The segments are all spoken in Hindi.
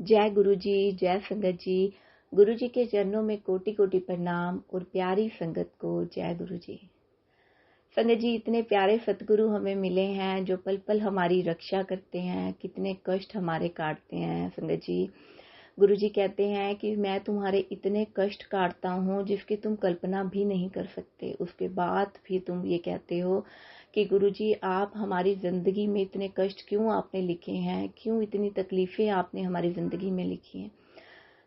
जय गुरु जी, जय संगत जी। गुरु जी के चरणों में कोटि कोटि प्रणाम और प्यारी संगत को जय गुरु जी। संगत जी, इतने प्यारे सतगुरु हमें मिले हैं जो पल पल हमारी रक्षा करते हैं, कितने कष्ट हमारे काटते हैं। संगत जी, गुरु जी कहते हैं कि मैं तुम्हारे इतने कष्ट काटता हूँ जिसकी तुम कल्पना भी नहीं कर सकते। उसके बाद भी तुम ये कहते हो कि गुरु जी आप हमारी ज़िंदगी में इतने कष्ट क्यों आपने लिखे हैं, क्यों इतनी तकलीफ़ें आपने हमारी ज़िंदगी में लिखी हैं।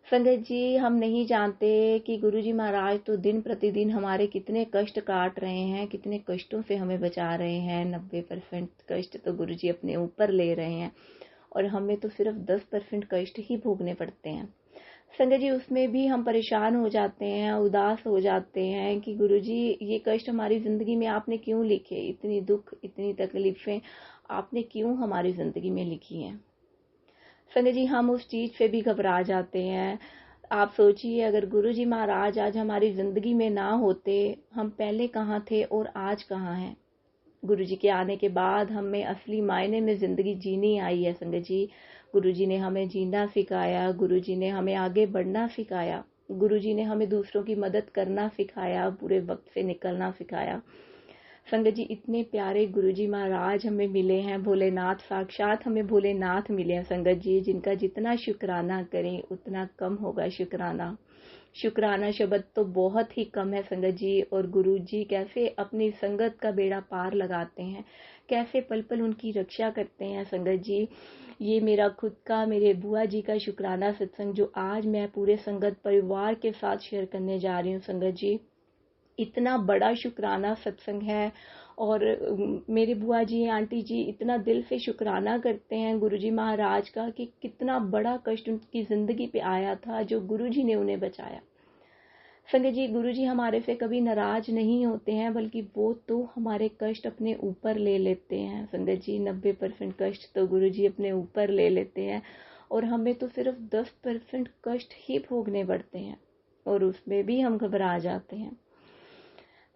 संगत जी, हम नहीं जानते कि गुरु जी महाराज तो दिन प्रतिदिन हमारे कितने कष्ट काट रहे हैं, कितने कष्टों से हमें बचा रहे हैं। 90% कष्ट तो गुरु जी अपने ऊपर ले रहे हैं और हमें तो सिर्फ 10% कष्ट ही भोगने पड़ते हैं। संगत जी, उसमें भी हम परेशान हो जाते हैं, उदास हो जाते हैं कि गुरु जी ये कष्ट हमारी ज़िंदगी में आपने क्यों लिखे, इतनी दुख इतनी तकलीफ़ें आपने क्यों हमारी ज़िंदगी में लिखी हैं। संगत जी, हम उस चीज़ से भी घबरा जाते हैं। आप सोचिए, अगर गुरु जी महाराज आज हमारी ज़िंदगी में ना होते, हम पहले कहाँ थे और आज कहाँ हैं। गुरु जी के आने के बाद हमें असली मायने में ज़िंदगी जीनी आई है। संगत जी, गुरु जी ने हमें जीना सिखाया, गुरु जी ने हमें आगे बढ़ना सिखाया, गुरु जी ने हमें दूसरों की मदद करना सिखाया, बुरे वक्त से निकलना सिखाया। संगत जी, इतने प्यारे गुरु जी महाराज हमें मिले हैं, भोलेनाथ साक्षात हमें भोलेनाथ मिले हैं। संगत जी, जिनका जितना शुक्राना करें उतना कम होगा शुक्राना। शुक्राना शब्द तो बहुत ही कम है संगत जी। और गुरु जी कैसे अपनी संगत का बेड़ा पार लगाते हैं, कैसे पल पल उनकी रक्षा करते हैं। संगत जी, ये मेरा खुद का, मेरे बुआ जी का शुक्राना सत्संग जो आज मैं पूरे संगत परिवार के साथ शेयर करने जा रही हूँ। संगत जी, इतना बड़ा शुक्राना सत्संग है और मेरे बुआ जी आंटी जी इतना दिल से शुक्राना करते हैं गुरु जी महाराज का कि कितना बड़ा कष्ट उनकी ज़िंदगी पे आया था जो गुरु जी ने उन्हें बचाया। संगत जी, गुरु जी हमारे से कभी नाराज नहीं होते हैं, बल्कि वो तो हमारे कष्ट अपने ऊपर ले लेते हैं। संगत जी, 90% कष्ट तो गुरु जी अपने ऊपर ले लेते हैं और हमें तो सिर्फ 10% कष्ट ही भोगने पड़ते हैं और उसमें भी हम घबरा जाते हैं।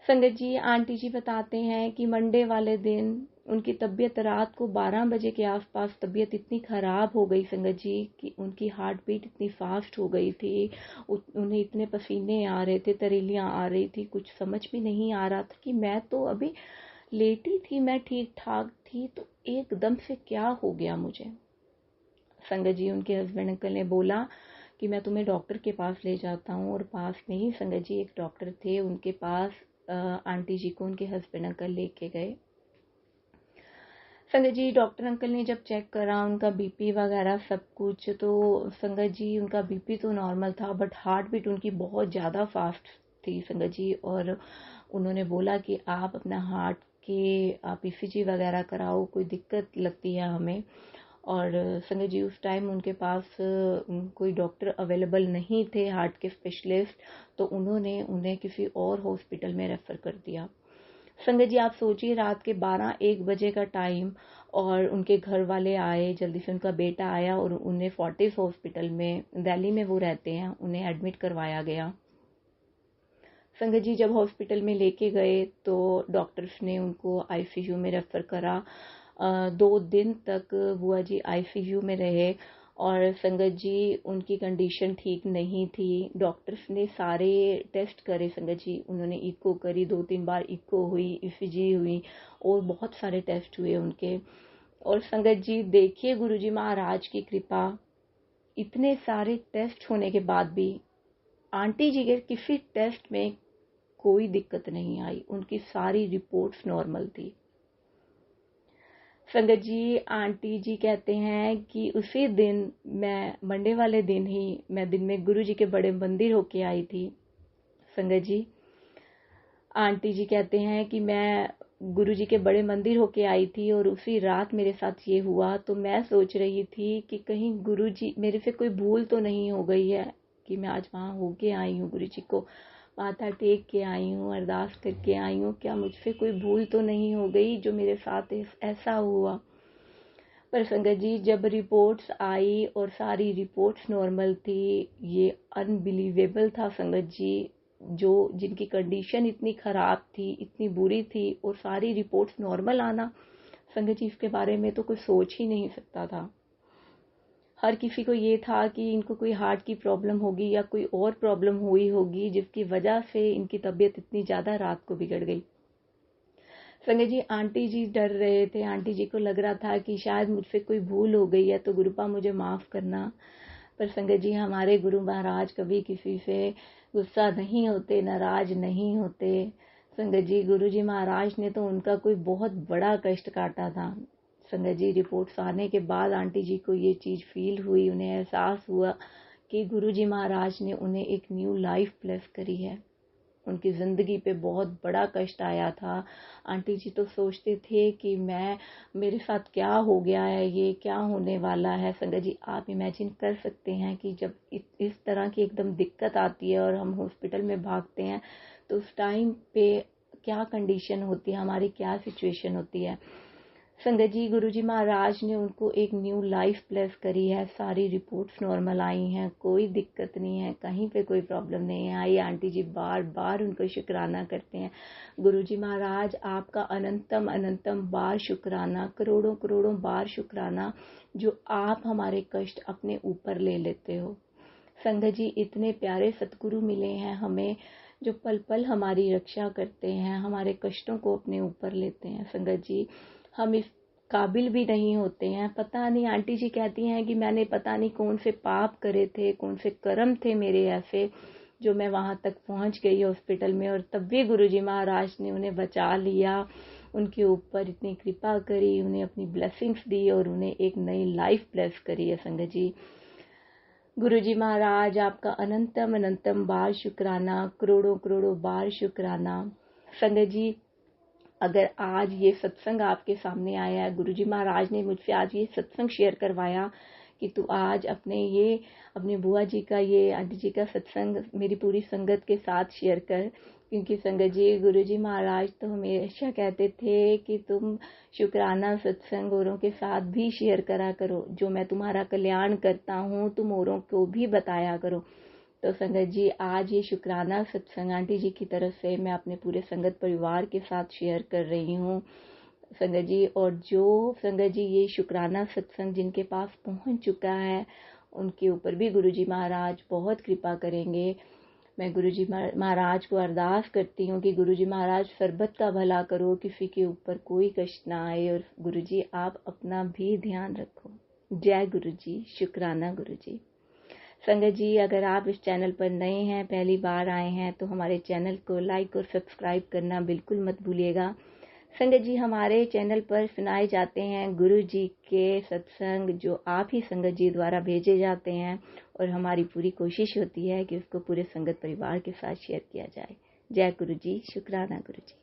संगत जी, आंटी जी बताते हैं कि मंडे वाले दिन उनकी तबीयत रात को 12 बजे के आसपास तबीयत इतनी ख़राब हो गई संगत जी कि उनकी हार्ट बीट इतनी फास्ट हो गई थी, उन्हें इतने पसीने आ रहे थे, तरेलियाँ आ रही थी, कुछ समझ भी नहीं आ रहा था कि मैं तो अभी लेटी थी, मैं ठीक ठाक थी, तो एकदम से क्या हो गया मुझे। संगत जी, उनके हस्बैंड अंकल ने बोला कि मैं तुम्हें डॉक्टर के पास ले जाता हूँ और पास में ही संगत जी एक डॉक्टर थे, उनके पास आंटी जी को उनके हस्बैंड अंकल लेके गए। संगत जी, डॉक्टर अंकल ने जब चेक करा उनका बीपी वगैरह सब कुछ, तो संगत जी उनका बीपी तो नॉर्मल था बट हार्ट बीट उनकी बहुत ज़्यादा फास्ट थी संगत जी। और उन्होंने बोला कि आप अपना हार्ट के आप ईसीजी वगैरह कराओ, कोई दिक्कत लगती है हमें। और संगत जी, उस टाइम उनके पास कोई डॉक्टर अवेलेबल नहीं थे हार्ट के स्पेशलिस्ट, तो उन्होंने उन्हें किसी और हॉस्पिटल में रेफ़र कर दिया। संगत जी, आप सोचिए, रात के 12-1 बजे का टाइम और उनके घर वाले आए, जल्दी से उनका बेटा आया और उन्हें फोर्टिस हॉस्पिटल में, दिल्ली में वो रहते हैं, उन्हें एडमिट करवाया गया। संगत जी, जब हॉस्पिटल में लेके गए तो डॉक्टर्स ने उनको आईसीयू में रेफ़र करा। 2 दिन तक बुआ जी आईसीयू में रहे और संगत जी उनकी कंडीशन ठीक नहीं थी। डॉक्टर्स ने सारे टेस्ट करे संगत जी, उन्होंने इको करी, 2-3 बार इको हुई, ईसीजी हुई और बहुत सारे टेस्ट हुए उनके। और संगत जी देखिए गुरु जी महाराज की कृपा, इतने सारे टेस्ट होने के बाद भी आंटी जी के किसी टेस्ट में कोई दिक्कत नहीं आई, उनकी सारी रिपोर्ट्स नॉर्मल थी। संगत जी, आंटी जी कहते हैं कि उसी दिन, मैं मंडे वाले दिन ही मैं दिन में गुरु जी के बड़े मंदिर होके आई थी। संगत जी, आंटी जी कहते हैं कि मैं गुरु जी के बड़े मंदिर होके आई थी और उसी रात मेरे साथ ये हुआ। तो मैं सोच रही थी कि कहीं गुरु जी मेरे से कोई भूल तो नहीं हो गई है कि मैं आज वहाँ होके आई हूँ, गुरु जी को माथा टेक के आई हूँ, अरदास करके आई हूँ, क्या मुझसे कोई भूल तो नहीं हो गई जो मेरे साथ ऐसा हुआ। पर संगत जी, जब रिपोर्ट्स आई और सारी रिपोर्ट्स नॉर्मल थी, ये अनबिलीवेबल था संगत जी। जो जिनकी कंडीशन इतनी ख़राब थी, इतनी बुरी थी और सारी रिपोर्ट्स नॉर्मल आना, संगत जी इसके बारे में तो कोई सोच ही नहीं सकता था। हर किसी को ये था कि इनको कोई हार्ट की प्रॉब्लम होगी या कोई और प्रॉब्लम हुई होगी जिसकी वजह से इनकी तबीयत इतनी ज़्यादा रात को बिगड़ गई। संजय जी, आंटी जी डर रहे थे, आंटी जी को लग रहा था कि शायद मुझसे कोई भूल हो गई है, तो गुरुपा मुझे माफ़ करना। पर संजय जी, हमारे गुरु महाराज कभी किसी से गुस्सा नहीं होते, नाराज नहीं होते। संजय जी, गुरु जी महाराज ने तो उनका कोई बहुत बड़ा कष्ट काटा था। संजय जी, रिपोर्ट्स आने के बाद आंटी जी को ये चीज़ फील हुई, उन्हें एहसास हुआ कि गुरु जी महाराज ने उन्हें एक न्यू लाइफ ब्लेस करी है। उनकी ज़िंदगी पे बहुत बड़ा कष्ट आया था। आंटी जी तो सोचते थे कि मेरे साथ क्या हो गया है, ये क्या होने वाला है। संगत जी, आप इमेजिन कर सकते हैं कि जब इस तरह की एकदम दिक्कत आती है और हम हॉस्पिटल में भागते हैं तो उस टाइम पे क्या कंडीशन होती है, हमारी क्या सिचुएशन होती है। संगत जी, गुरुजी महाराज ने उनको एक न्यू लाइफ ब्लेस करी है। सारी रिपोर्ट्स नॉर्मल आई हैं, कोई दिक्कत नहीं है, कहीं पे कोई प्रॉब्लम नहीं है। आइए आंटी जी बार बार उनको शुक्राना करते हैं। गुरुजी महाराज, आपका अनंतम अनंतम बार शुक्राना, करोड़ों करोड़ों बार शुक्राना, जो आप हमारे कष्ट अपने ऊपर ले लेते हो। संगत जी, इतने प्यारे सतगुरु मिले हैं हमें, जो पल पल हमारी रक्षा करते हैं, हमारे कष्टों को अपने ऊपर लेते हैं। संगत जी, हम इस काबिल भी नहीं होते हैं। पता नहीं, आंटी जी कहती हैं कि मैंने पता नहीं कौन से पाप करे थे, कौन से कर्म थे मेरे ऐसे, जो मैं वहां तक पहुंच गई हॉस्पिटल में, और तब भी गुरुजी महाराज ने उन्हें बचा लिया, उनके ऊपर इतनी कृपा करी, उन्हें अपनी ब्लेसिंग्स दी और उन्हें एक नई लाइफ ब्लेस करी है। संगत जी, गुरुजी महाराज, आपका अनंतम अनंतम बार शुक्राना, करोड़ों करोड़ों बार शुक्राना। संगत जी, अगर आज ये सत्संग आपके सामने आया है, गुरुजी महाराज ने मुझसे आज ये सत्संग शेयर करवाया कि तू आज अपने बुआ जी का, ये आंटी जी का सत्संग मेरी पूरी संगत के साथ शेयर कर। क्योंकि संगत जी, गुरुजी महाराज तो हमेशा कहते थे कि तुम शुक्राना सत्संग औरों के साथ भी शेयर करा करो, जो मैं तुम्हारा कल्याण करता हूँ तुम औरों को भी बताया करो। तो संगत जी, आज ये शुक्राना सत्संग आंटी जी की तरफ से मैं अपने पूरे संगत परिवार के साथ शेयर कर रही हूँ। संगत जी, और जो संगत जी ये शुक्राना सत्संग जिनके पास पहुंच चुका है, उनके ऊपर भी गुरुजी महाराज बहुत कृपा करेंगे। मैं गुरुजी महाराज को अरदास करती हूँ कि गुरुजी महाराज सरबत का भला करो, किसी के ऊपर कोई कष्ट ना आए, और गुरुजी आप अपना भी ध्यान रखो। जय गुरुजी, शुक्राना गुरुजी। संगत जी, अगर आप इस चैनल पर नए हैं, पहली बार आए हैं, तो हमारे चैनल को लाइक और सब्सक्राइब करना बिल्कुल मत भूलिएगा। संगत जी, हमारे चैनल पर सुनाए जाते हैं गुरु जी के सत्संग, जो आप ही संगत जी द्वारा भेजे जाते हैं, और हमारी पूरी कोशिश होती है कि उसको पूरे संगत परिवार के साथ शेयर किया जाए। जय गुरु जी, शुक्राना गुरु जी।